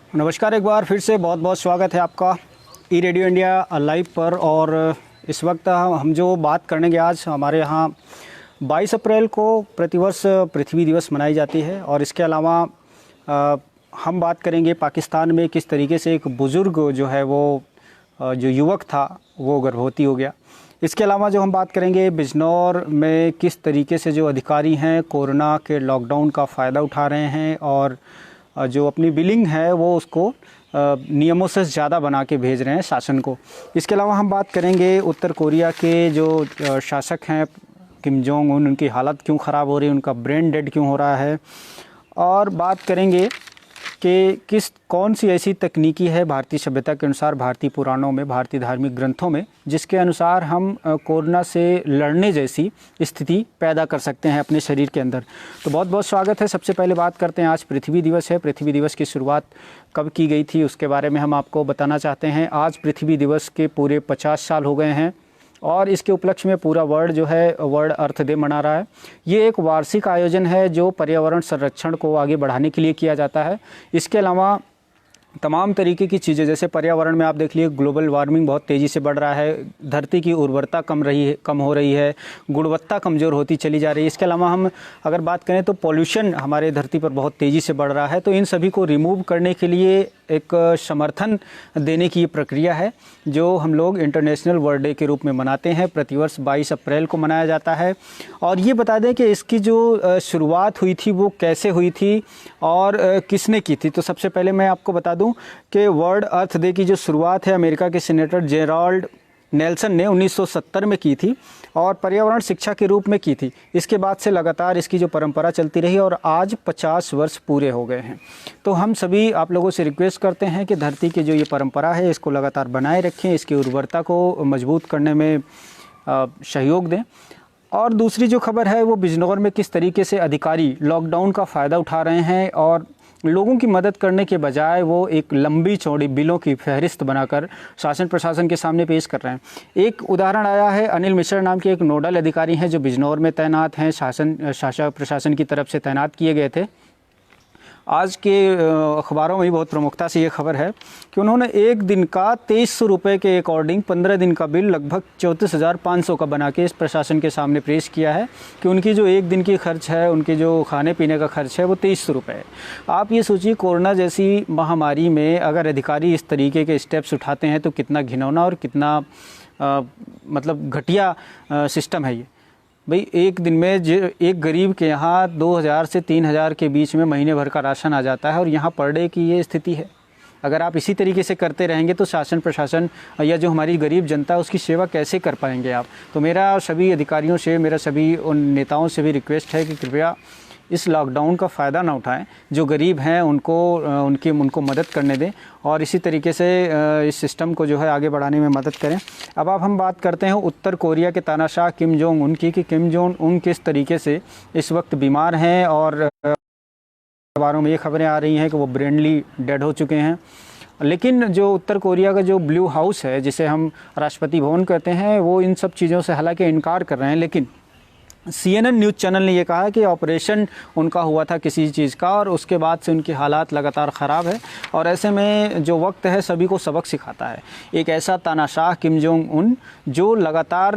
नमस्कार, एक बार फिर से बहुत बहुत स्वागत है आपका ई रेडियो इंडिया लाइव पर। और इस वक्त हम जो बात करेंगे आज, हमारे यहाँ 22 अप्रैल को प्रतिवर्ष पृथ्वी दिवस मनाई जाती है। और इसके अलावा हम बात करेंगे पाकिस्तान में किस तरीके से एक बुज़ुर्ग जो है वो जो युवक था वो गर्भवती हो गया। इसके अलावा जो हम बात करेंगे बिजनौर में किस तरीके से जो अधिकारी हैं कोरोना के लॉकडाउन का फ़ायदा उठा रहे हैं और जो अपनी बिलिंग है वो उसको नियमों से ज़्यादा बना के भेज रहे हैं शासन को। इसके अलावा हम बात करेंगे उत्तर कोरिया के जो शासक हैं किम जोंग उन, उनकी हालत क्यों ख़राब हो रही है, उनका ब्रेन डेड क्यों हो रहा है। और बात करेंगे कि कौन सी ऐसी तकनीकी है भारतीय सभ्यता के अनुसार, भारतीय पुराणों में, भारतीय धार्मिक ग्रंथों में, जिसके अनुसार हम कोरोना से लड़ने जैसी स्थिति पैदा कर सकते हैं अपने शरीर के अंदर। तो बहुत बहुत स्वागत है। सबसे पहले बात करते हैं, आज पृथ्वी दिवस है। पृथ्वी दिवस की शुरुआत कब की गई थी उसके बारे में हम आपको बताना चाहते हैं। आज पृथ्वी दिवस के पूरे 50 साल हो गए हैं और इसके उपलक्ष्य में पूरा वर्ल्ड जो है वर्ल्ड अर्थ डे मना रहा है। ये एक वार्षिक आयोजन है जो पर्यावरण संरक्षण को आगे बढ़ाने के लिए किया जाता है। इसके अलावा तमाम तरीके की चीज़ें, जैसे पर्यावरण में आप देख लीजिए ग्लोबल वार्मिंग बहुत तेज़ी से बढ़ रहा है, धरती की उर्वरता कम हो रही है, गुणवत्ता कमज़ोर होती चली जा रही है। इसके अलावा हम अगर बात करें तो पॉल्यूशन हमारे धरती पर बहुत तेज़ी से बढ़ रहा है। तो इन सभी को रिमूव करने के लिए एक समर्थन देने की प्रक्रिया है जो हम लोग इंटरनेशनल वर्ल्ड डे के रूप में मनाते हैं। प्रतिवर्ष 22 अप्रैल को मनाया जाता है। और ये बता दें कि इसकी जो शुरुआत हुई थी वो कैसे हुई थी और किसने की थी। तो सबसे पहले मैं आपको बता दूं कि वर्ल्ड अर्थ डे की जो शुरुआत है अमेरिका के सीनेटर जेराल्ड नेल्सन ने 1970 में की थी और पर्यावरण शिक्षा के रूप में की थी। इसके बाद से लगातार इसकी जो परंपरा चलती रही और आज 50 वर्ष पूरे हो गए हैं। तो हम सभी आप लोगों से रिक्वेस्ट करते हैं कि धरती की जो ये परंपरा है इसको लगातार बनाए रखें, इसकी उर्वरता को मजबूत करने में सहयोग दें। और दूसरी जो खबर है वो बिजनौर में किस तरीके से अधिकारी लॉकडाउन का फ़ायदा उठा रहे हैं और लोगों की मदद करने के बजाय वो एक लंबी चौड़ी बिलों की फहरिस्त बनाकर शासन प्रशासन के सामने पेश कर रहे हैं। एक उदाहरण आया है, अनिल मिश्रा नाम के एक नोडल अधिकारी हैं जो बिजनौर में तैनात हैं, शासन प्रशासन की तरफ से तैनात किए गए थे। आज के अखबारों में भी बहुत प्रमुखता से ये खबर है कि उन्होंने एक दिन का 2300 रुपये के अकॉर्डिंग 15 दिन का बिल लगभग 34,500 का बना के इस प्रशासन के सामने पेश किया है कि उनकी जो एक दिन की खर्च है, उनके जो खाने पीने का खर्च है वो 2300 रुपये है। आप ये सोचिए कोरोना जैसी महामारी में अगर अधिकारी इस तरीके के स्टेप्स उठाते हैं तो कितना घिनौना और कितना मतलब घटिया सिस्टम है ये। भाई एक दिन में एक गरीब के यहाँ 2,000 से 3,000 के बीच में महीने भर का राशन आ जाता है और यहाँ पर डे की ये स्थिति है। अगर आप इसी तरीके से करते रहेंगे तो शासन प्रशासन या जो हमारी गरीब जनता है उसकी सेवा कैसे कर पाएंगे आप। तो मेरा सभी अधिकारियों से, मेरा सभी उन नेताओं से भी रिक्वेस्ट है कि कृपया इस लॉकडाउन का फ़ायदा ना उठाएं, जो गरीब हैं उनको मदद करने दें और इसी तरीके से इस सिस्टम को जो है आगे बढ़ाने में मदद करें। अब हम बात करते हैं उत्तर कोरिया के तानाशाह किम जोंग उन की, कि किम जोंग उन किस तरीके से इस वक्त बीमार हैं और अखबारों में ये खबरें आ रही हैं कि वो ब्रेनली डेड हो चुके हैं। लेकिन जो उत्तर कोरिया का जो ब्लू हाउस है, जिसे हम राष्ट्रपति भवन कहते हैं, वो इन सब चीज़ों से हालांकि इनकार कर रहे हैं। लेकिन CNN न्यूज़ चैनल ने ये कहा कि ऑपरेशन उनका हुआ था किसी चीज़ का और उसके बाद से उनकी हालात लगातार ख़राब है और ऐसे में जो वक्त है सभी को सबक सिखाता है। एक ऐसा तानाशाह किम जोंग उन जो लगातार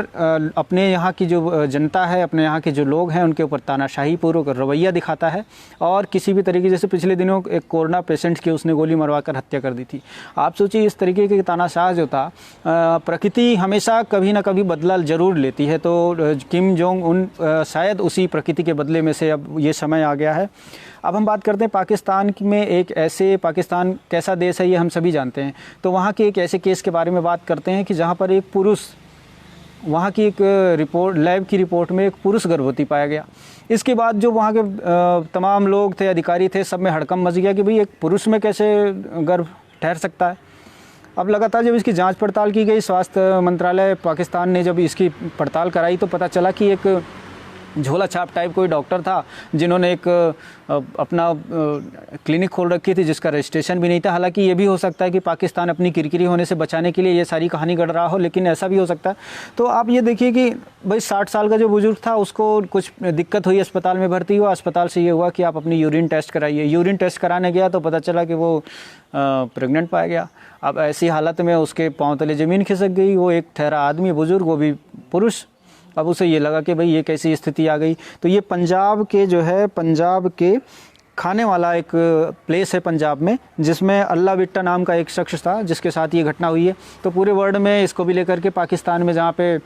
अपने यहाँ की जो जनता है, अपने यहाँ के जो लोग हैं उनके ऊपर तानाशाही पूर्वक रवैया दिखाता है और किसी भी तरीके, जैसे पिछले दिनों एक कोरोना पेशेंट की उसने गोली मरवा कर हत्या कर दी थी। आप सोचिए इस तरीके के तानाशाह जो था, प्रकृति हमेशा कभी ना कभी बदला ज़रूर लेती है। तो किम जोंग उन शायद उसी प्रकृति के बदले में से अब ये समय आ गया है। अब हम बात करते हैं पाकिस्तान में। पाकिस्तान कैसा देश है ये हम सभी जानते हैं। तो वहाँ के एक ऐसे केस के बारे में बात करते हैं कि जहाँ पर एक पुरुष, वहाँ की एक रिपोर्ट, लैब की रिपोर्ट में एक पुरुष गर्भवती पाया गया। इसके बाद जो वहाँ के तमाम लोग थे, अधिकारी थे, सब में हड़कंप मच गया कि भाई एक पुरुष में कैसे गर्भ ठहर सकता है। अब लगातार जब इसकी जांच पड़ताल की गई, स्वास्थ्य मंत्रालय पाकिस्तान ने जब इसकी पड़ताल कराई तो पता चला कि एक झोला छाप टाइप कोई डॉक्टर था जिन्होंने एक अपना क्लिनिक खोल रखी थी जिसका रजिस्ट्रेशन भी नहीं था। हालांकि ये भी हो सकता है कि पाकिस्तान अपनी किरकिरी होने से बचाने के लिए ये सारी कहानी गढ़ रहा हो, लेकिन ऐसा भी हो सकता है। तो आप ये देखिए कि भाई 60 साल का जो बुजुर्ग था उसको कुछ दिक्कत हुई, अस्पताल में भर्ती हुआ, अस्पताल से ये हुआ कि आप अपनी यूरिन टेस्ट कराइए। यूरिन टेस्ट कराने गया तो पता चला कि वो प्रेग्नेंट पाया गया। अब ऐसी हालत में उसके पाँव तले ज़मीन खिसक गई। वो एक ठहरा आदमी, बुजुर्ग, वो भी पुरुष। अब उसे ये लगा कि भाई ये कैसी स्थिति आ गई। तो ये पंजाब के जो है, पंजाब के खाने वाला एक प्लेस है पंजाब में, जिसमें अल्लाह बिट्टा नाम का एक शख्स था जिसके साथ ये घटना हुई है। तो पूरे वर्ल्ड में इसको भी लेकर के पाकिस्तान में जहाँ पे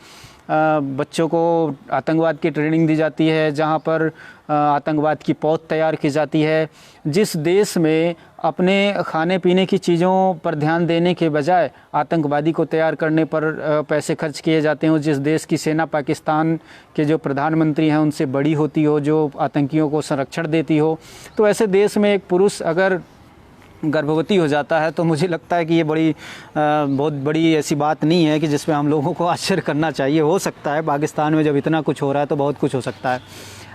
बच्चों को आतंकवाद की ट्रेनिंग दी जाती है, जहाँ पर आतंकवाद की पौध तैयार की जाती है, जिस देश में अपने खाने पीने की चीज़ों पर ध्यान देने के बजाय आतंकवादी को तैयार करने पर पैसे खर्च किए जाते हों, जिस देश की सेना पाकिस्तान के जो प्रधानमंत्री हैं उनसे बड़ी होती हो, जो आतंकियों को संरक्षण देती हो, तो ऐसे देश में एक पुरुष अगर गर्भवती हो जाता है तो मुझे लगता है कि ये बहुत बड़ी ऐसी बात नहीं है कि जिसमें हम लोगों को आश्चर्य करना चाहिए। हो सकता है पाकिस्तान में जब इतना कुछ हो रहा है तो बहुत कुछ हो सकता है।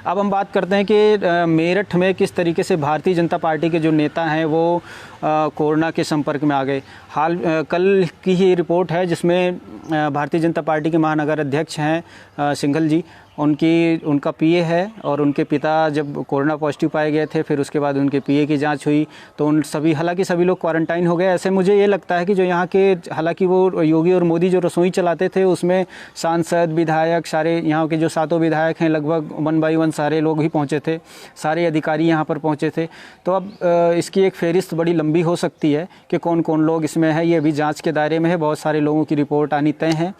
अब हम बात करते हैं कि मेरठ में किस तरीके से भारतीय जनता पार्टी के जो नेता हैं वो कोरोना के संपर्क में आ गए। कल की ही रिपोर्ट है जिसमें भारतीय जनता पार्टी के महानगर अध्यक्ष हैं सिंघल जी, उनका पीए है और उनके पिता जब कोरोना पॉजिटिव पाए गए थे, फिर उसके बाद उनके पीए की जांच हुई तो हालांकि सभी लोग क्वारंटाइन हो गए। ऐसे मुझे ये लगता है कि जो यहाँ के, हालांकि वो योगी और मोदी जो रसोई चलाते थे उसमें सांसद, विधायक, सारे यहाँ के जो 7 विधायक हैं लगभग 1 बाई 1 सारे लोग ही पहुँचे थे, सारे अधिकारी यहाँ पर पहुँचे थे। तो अब इसकी एक फहरिस्त बड़ी लंबी हो सकती है कि कौन कौन लोग इसमें है, ये अभी जाँच के दायरे में है। बहुत सारे लोगों की रिपोर्ट आनी तय है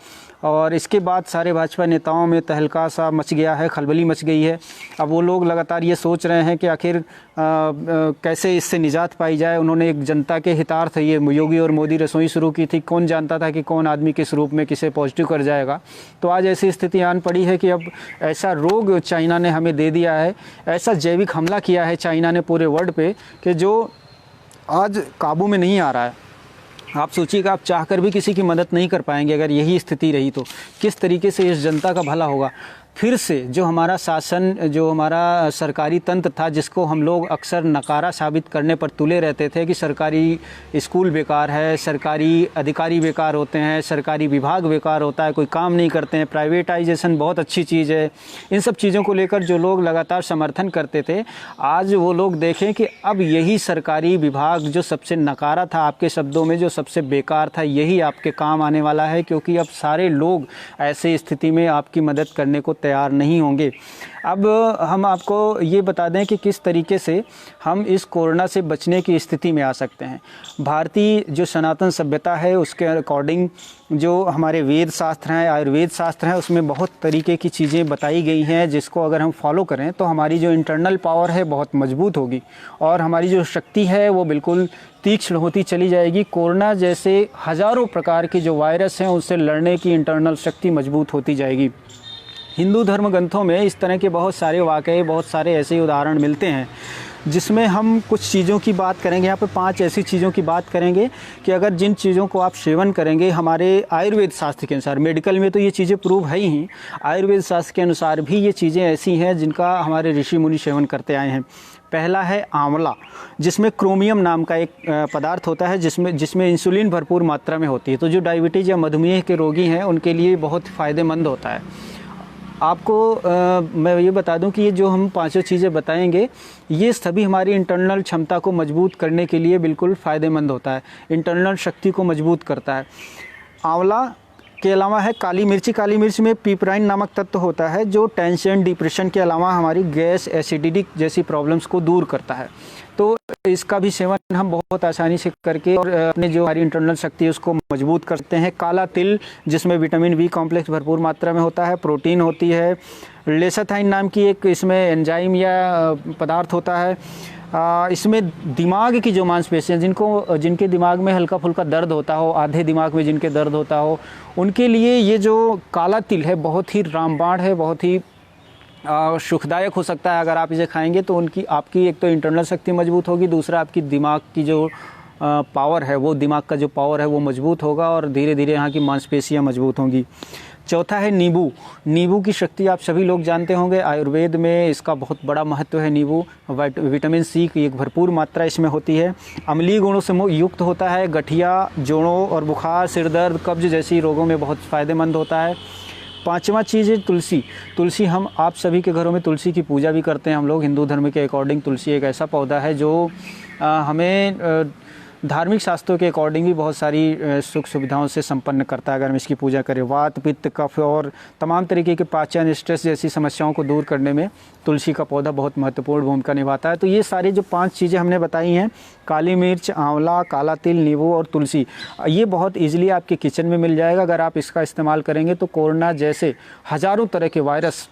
और इसके बाद सारे भाजपा नेताओं में तहलका सा मच गया है, खलबली मच गई है। अब वो लोग लगातार ये सोच रहे हैं कि आखिर कैसे इससे निजात पाई जाए। उन्होंने एक जनता के हितार्थ ये योगी और मोदी रसोई शुरू की थी। कौन जानता था कि कौन आदमी किस रूप में किसे पॉजिटिव कर जाएगा। तो आज ऐसी स्थिति आन पड़ी है कि अब ऐसा रोग चाइना ने हमें दे दिया है, ऐसा जैविक हमला किया है चाइना ने पूरे वर्ल्ड पे कि जो आज काबू में नहीं आ रहा है। आप सोचिएगा, आप चाहकर भी किसी की मदद नहीं कर पाएंगे। अगर यही स्थिति रही तो किस तरीके से इस जनता का भला होगा। फिर से जो हमारा शासन, जो हमारा सरकारी तंत्र था, जिसको हम लोग अक्सर नकारा साबित करने पर तुले रहते थे कि सरकारी स्कूल बेकार है, सरकारी अधिकारी बेकार होते हैं, सरकारी विभाग बेकार होता है, कोई काम नहीं करते हैं, प्राइवेटाइजेशन बहुत अच्छी चीज़ है, इन सब चीज़ों को लेकर जो लोग लगातार समर्थन करते थे, आज वो लोग देखें कि अब यही सरकारी विभाग जो सबसे नकारा था, आपके शब्दों में जो सबसे बेकार था, यही आपके काम आने वाला है। क्योंकि अब सारे लोग ऐसे स्थिति में आपकी मदद करने को तैयार नहीं होंगे। अब हम आपको ये बता दें कि किस तरीके से हम इस कोरोना से बचने की स्थिति में आ सकते हैं। भारतीय जो सनातन सभ्यता है उसके अकॉर्डिंग जो हमारे वेद शास्त्र हैं, आयुर्वेद शास्त्र हैं, उसमें बहुत तरीके की चीज़ें बताई गई हैं जिसको अगर हम फॉलो करें तो हमारी जो इंटरनल पावर है बहुत मजबूत होगी और हमारी जो शक्ति है वो बिल्कुल तीक्ष्ण होती चली जाएगी। कोरोना जैसे हज़ारों प्रकार के जो वायरस हैं उससे लड़ने की इंटरनल शक्ति मजबूत होती जाएगी। हिंदू धर्म ग्रंथों में इस तरह के बहुत सारे वाक़ये, बहुत सारे ऐसे उदाहरण मिलते हैं जिसमें हम कुछ चीज़ों की बात करेंगे। यहाँ पे 5 ऐसी चीज़ों की बात करेंगे कि अगर जिन चीज़ों को आप सेवन करेंगे, हमारे आयुर्वेद शास्त्र के अनुसार, मेडिकल में तो ये चीज़ें प्रूव है ही, आयुर्वेद शास्त्र के अनुसार भी ये चीज़ें ऐसी हैं जिनका हमारे ऋषि मुनि सेवन करते आए हैं। पहला है आंवला, जिसमें क्रोमियम नाम का एक पदार्थ होता है जिसमें इंसुलिन भरपूर मात्रा में होती है। तो जो डायबिटीज़ या मधुमेह के रोगी हैं उनके लिए बहुत फ़ायदेमंद होता है। आपको मैं ये बता दूं कि ये जो हम 5 चीज़ें बताएंगे ये सभी हमारी इंटरनल क्षमता को मजबूत करने के लिए बिल्कुल फ़ायदेमंद होता है, इंटरनल शक्ति को मजबूत करता है। आंवला के अलावा है काली मिर्ची। काली मिर्च में पिपराइन नामक तत्व होता है जो टेंशन, डिप्रेशन के अलावा हमारी गैस, एसिडिटी जैसी प्रॉब्लम्स को दूर करता है। तो इसका भी सेवन हम बहुत आसानी से करके और अपने जो हमारी इंटरनल शक्ति है उसको मजबूत करते हैं। काला तिल, जिसमें विटामिन बी कॉम्प्लेक्स भरपूर मात्रा में होता है, प्रोटीन होती है। लेसाथाइन नाम की एक इसमें एंजाइम या पदार्थ होता है। इसमें दिमाग की जो मांसपेशियाँ, जिनके दिमाग में हल्का फुल्का दर्द होता हो, आधे दिमाग में जिनके दर्द होता हो, उनके लिए ये जो काला तिल है बहुत ही रामबाण है, बहुत ही सुखदायक हो सकता है। अगर आप इसे खाएंगे तो आपकी एक तो इंटरनल शक्ति मजबूत होगी, दूसरा आपकी दिमाग की जो पावर है, वो दिमाग का जो पावर है वो मजबूत होगा और धीरे धीरे यहाँ की मांसपेशियाँ मजबूत होंगी। चौथा है नींबू। नींबू की शक्ति आप सभी लोग जानते होंगे, आयुर्वेद में इसका बहुत बड़ा महत्व है। नींबू विटामिन सी की एक भरपूर मात्रा इसमें होती है। अम्लीय गुणों से युक्त होता है, गठिया, जोड़ों और बुखार, सिर दर्द, कब्ज जैसी रोगों में बहुत फ़ायदेमंद होता है। पांचवा चीज़ है तुलसी। तुलसी हम आप सभी के घरों में तुलसी की पूजा भी करते हैं हम लोग। हिंदू धर्म के अकॉर्डिंग तुलसी एक ऐसा पौधा है जो हमें धार्मिक शास्त्रों के अकॉर्डिंग भी बहुत सारी सुख सुविधाओं से संपन्न करता है अगर हम इसकी पूजा करें। वात, पित्त, कफ और तमाम तरीके के पाचन, स्ट्रेस जैसी समस्याओं को दूर करने में तुलसी का पौधा बहुत महत्वपूर्ण भूमिका निभाता है। तो ये सारी जो 5 चीज़ें हमने बताई हैं, काली मिर्च, आंवला, काला तिल, नींबू और तुलसी, ये बहुत ईजिली आपके किचन में मिल जाएगा। अगर आप इसका इस्तेमाल करेंगे तो कोरोना जैसे हज़ारों तरह के वायरस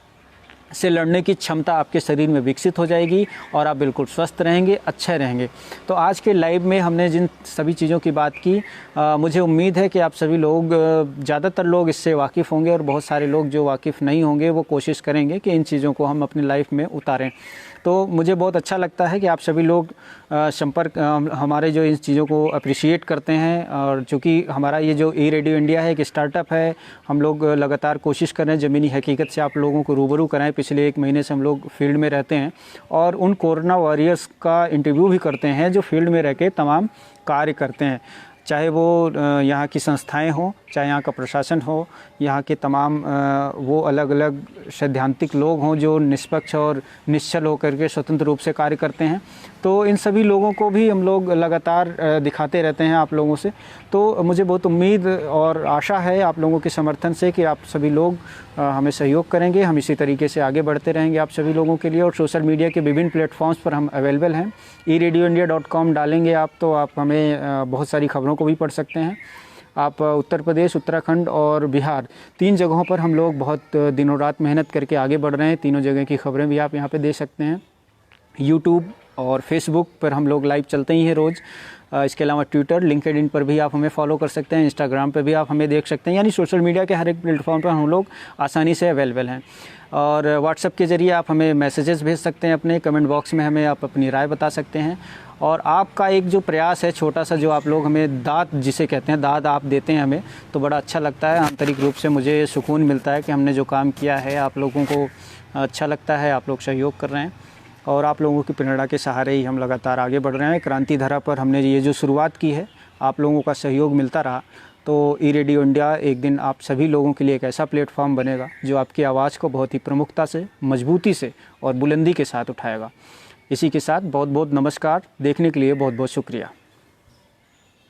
से लड़ने की क्षमता आपके शरीर में विकसित हो जाएगी और आप बिल्कुल स्वस्थ रहेंगे, अच्छे रहेंगे। तो आज के लाइव में हमने जिन सभी चीज़ों की बात की, मुझे उम्मीद है कि आप सभी लोग, ज़्यादातर लोग इससे वाकिफ़ होंगे और बहुत सारे लोग जो वाकिफ़ नहीं होंगे वो कोशिश करेंगे कि इन चीज़ों को हम अपनी लाइफ में उतारें। तो मुझे बहुत अच्छा लगता है कि आप सभी लोग संपर्क हमारे जो इन चीज़ों को अप्रिशिएट करते हैं। और चूँकि हमारा ये जो ई रेडियो इंडिया है एक स्टार्टअप है, हम लोग लगातार कोशिश कर रहे हैं ज़मीनी हकीकत से आप लोगों को रूबरू कराएं। पिछले 1 महीने से हम लोग फील्ड में रहते हैं और उन कोरोना वॉरियर्स का इंटरव्यू भी करते हैं जो फील्ड में रह के तमाम कार्य करते हैं, चाहे वो यहाँ की संस्थाएं हों, चाहे यहाँ का प्रशासन हो, यहाँ के तमाम वो अलग अलग सैद्धांतिक लोग हों जो निष्पक्ष और निश्चल होकर के स्वतंत्र रूप से कार्य करते हैं। तो इन सभी लोगों को भी हम लोग लगातार दिखाते रहते हैं आप लोगों से। तो मुझे बहुत उम्मीद और आशा है आप लोगों के समर्थन से कि आप सभी लोग हमें सहयोग करेंगे। हम इसी तरीके से आगे बढ़ते रहेंगे आप सभी लोगों के लिए। और सोशल मीडिया के विभिन्न प्लेटफॉर्म्स पर हम अवेलेबल हैं। eradioindia.com डालेंगे आप तो आप हमें बहुत सारी खबरों को भी पढ़ सकते हैं। आप उत्तर प्रदेश, उत्तराखंड और बिहार 3 जगहों पर हम लोग बहुत दिनों रात मेहनत करके आगे बढ़ रहे हैं। तीनों जगह की खबरें भी आप यहाँ पे दे सकते हैं। यूट्यूब और फेसबुक पर हम लोग लाइव चलते ही हैं रोज़। इसके अलावा ट्विटर, लिंक्डइन पर भी आप हमें फॉलो कर सकते हैं। इंस्टाग्राम पर भी आप हमें देख सकते हैं। यानी सोशल मीडिया के हर एक प्लेटफॉर्म पर हम लोग आसानी से अवेलेबल हैं। और व्हाट्सएप के ज़रिए आप हमें मैसेजेस भेज सकते हैं, अपने कमेंट बॉक्स में हमें आप अपनी राय बता सकते हैं। और आपका एक जो प्रयास है छोटा सा, जो आप लोग हमें दाद जिसे कहते हैं, दाद आप देते हैं हमें, तो बड़ा अच्छा लगता है। आंतरिक रूप से मुझे सुकून मिलता है कि हमने जो काम किया है आप लोगों को अच्छा लगता है, आप लोग सहयोग कर रहे हैं और आप लोगों की प्रेरणा के सहारे ही हम लगातार आगे बढ़ रहे हैं। क्रांति धारा पर हमने ये जो शुरुआत की है, आप लोगों का सहयोग मिलता रहा तो ई रेडियो इंडिया एक दिन आप सभी लोगों के लिए एक ऐसा प्लेटफॉर्म बनेगा जो आपकी आवाज़ को बहुत ही प्रमुखता से, मजबूती से और बुलंदी के साथ उठाएगा। इसी के साथ बहुत बहुत नमस्कार। देखने के लिए बहुत बहुत शुक्रिया।